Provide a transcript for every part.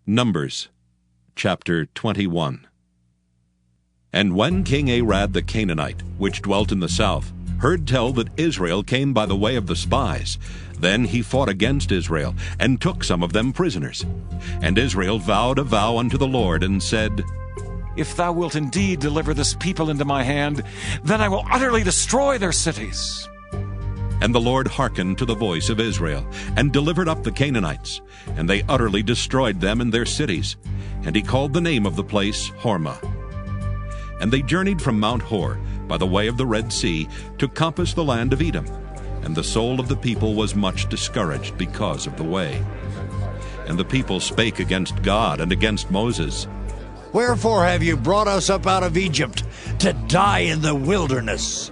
Numbers chapter 21. And when King Arad the Canaanite, which dwelt in the south, heard tell that Israel came by the way of the spies, then he fought against Israel, and took some of them prisoners. And Israel vowed a vow unto the Lord, and said, If thou wilt indeed deliver this people into my hand, then I will utterly destroy their cities. And the Lord hearkened to the voice of Israel, and delivered up the Canaanites, and they utterly destroyed them and their cities. And he called the name of the place Hormah. And they journeyed from Mount Hor by the way of the Red Sea to compass the land of Edom. And the soul of the people was much discouraged because of the way. And the people spake against God and against Moses. Wherefore have you brought us up out of Egypt to die in the wilderness?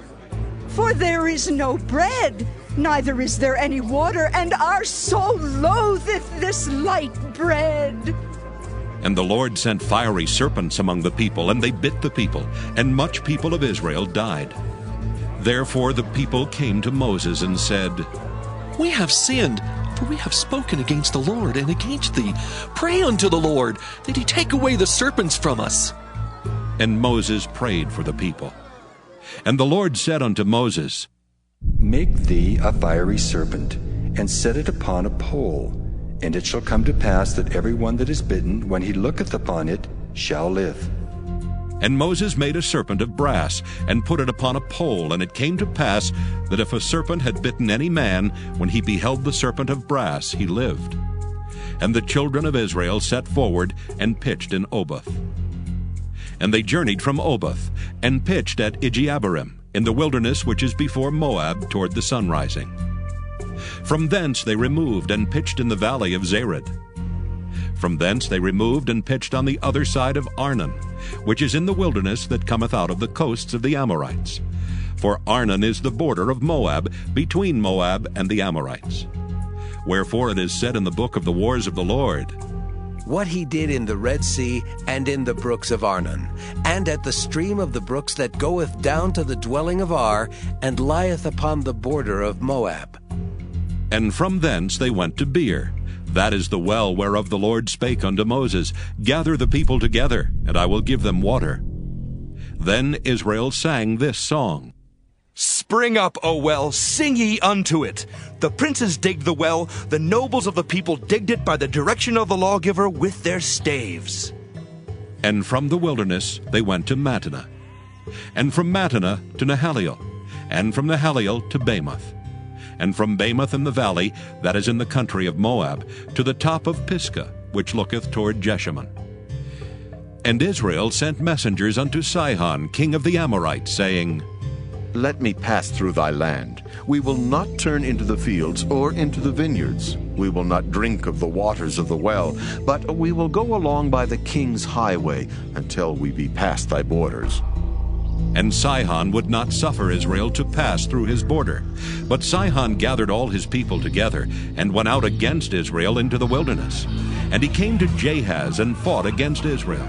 For there is no bread, neither is there any water, and our soul loatheth this light bread. And the Lord sent fiery serpents among the people, and they bit the people, and much people of Israel died. Therefore the people came to Moses and said, We have sinned, for we have spoken against the Lord and against thee. Pray unto the Lord, that he take away the serpents from us. And Moses prayed for the people. And the Lord said unto Moses, Make thee a fiery serpent, and set it upon a pole. And it shall come to pass that every one that is bitten, when he looketh upon it, shall live. And Moses made a serpent of brass, and put it upon a pole. And it came to pass that if a serpent had bitten any man, when he beheld the serpent of brass, he lived. And the children of Israel set forward, and pitched in Oboth. And they journeyed from Oboth, and pitched at Ijeabarim, in the wilderness which is before Moab, toward the sunrising. From thence they removed, and pitched in the valley of Zared. From thence they removed, and pitched on the other side of Arnon, which is in the wilderness that cometh out of the coasts of the Amorites. For Arnon is the border of Moab, between Moab and the Amorites. Wherefore it is said in the book of the wars of the Lord, What he did in the Red Sea, and in the brooks of Arnon, and at the stream of the brooks that goeth down to the dwelling of Ar, and lieth upon the border of Moab. And from thence they went to Beer. That is the well whereof the Lord spake unto Moses, Gather the people together, and I will give them water. Then Israel sang this song, Spring up, O well, sing ye unto it. The princes digged the well, the nobles of the people digged it by the direction of the lawgiver with their staves. And from the wilderness they went to Mattanah, and from Mattanah to Nahaliel, and from Nahaliel to Bamoth, and from Bamoth in the valley, that is in the country of Moab, to the top of Pisgah, which looketh toward Jeshimon. And Israel sent messengers unto Sihon, king of the Amorites, saying, Let me pass through thy land. We will not turn into the fields or into the vineyards. We will not drink of the waters of the well, but we will go along by the king's highway until we be past thy borders. And Sihon would not suffer Israel to pass through his border. But Sihon gathered all his people together, and went out against Israel into the wilderness. And he came to Jahaz, and fought against Israel.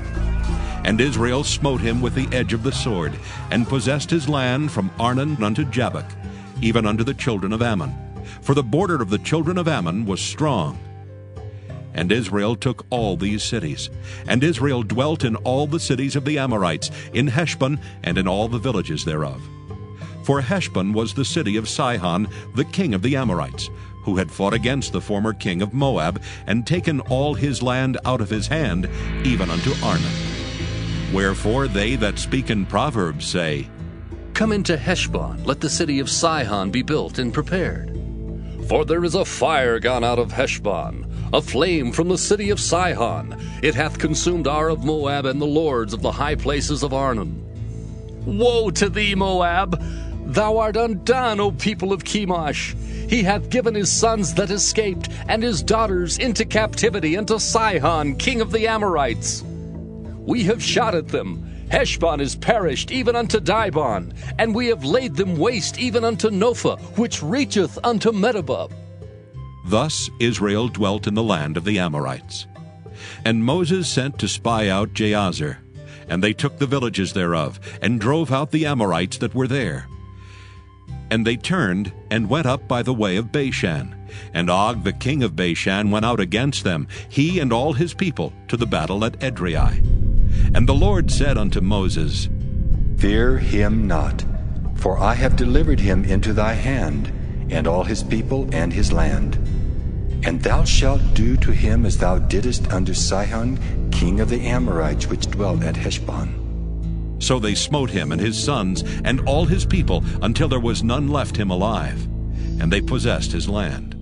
And Israel smote him with the edge of the sword, and possessed his land from Arnon unto Jabbok, even unto the children of Ammon. For the border of the children of Ammon was strong. And Israel took all these cities. And Israel dwelt in all the cities of the Amorites, in Heshbon, and in all the villages thereof. For Heshbon was the city of Sihon, the king of the Amorites, who had fought against the former king of Moab, and taken all his land out of his hand, even unto Arnon. Wherefore they that speak in Proverbs say, Come into Heshbon, let the city of Sihon be built and prepared. For there is a fire gone out of Heshbon, a flame from the city of Sihon. It hath consumed Ar of Moab, and the lords of the high places of Arnon. Woe to thee, Moab! Thou art undone, O people of Chemosh! He hath given his sons that escaped, and his daughters into captivity unto Sihon, king of the Amorites. We have shot at them. Heshbon is perished, even unto Dibon, and we have laid them waste, even unto Nophah, which reacheth unto Medeba. Thus Israel dwelt in the land of the Amorites. And Moses sent to spy out Jahazer, and they took the villages thereof, and drove out the Amorites that were there. And they turned and went up by the way of Bashan. And Og the king of Bashan went out against them, he and all his people, to the battle at Edrei. And the Lord said unto Moses, Fear him not, for I have delivered him into thy hand, and all his people and his land. And thou shalt do to him as thou didst unto Sihon, king of the Amorites, which dwelt at Heshbon. So they smote him and his sons and all his people, until there was none left him alive. And they possessed his land.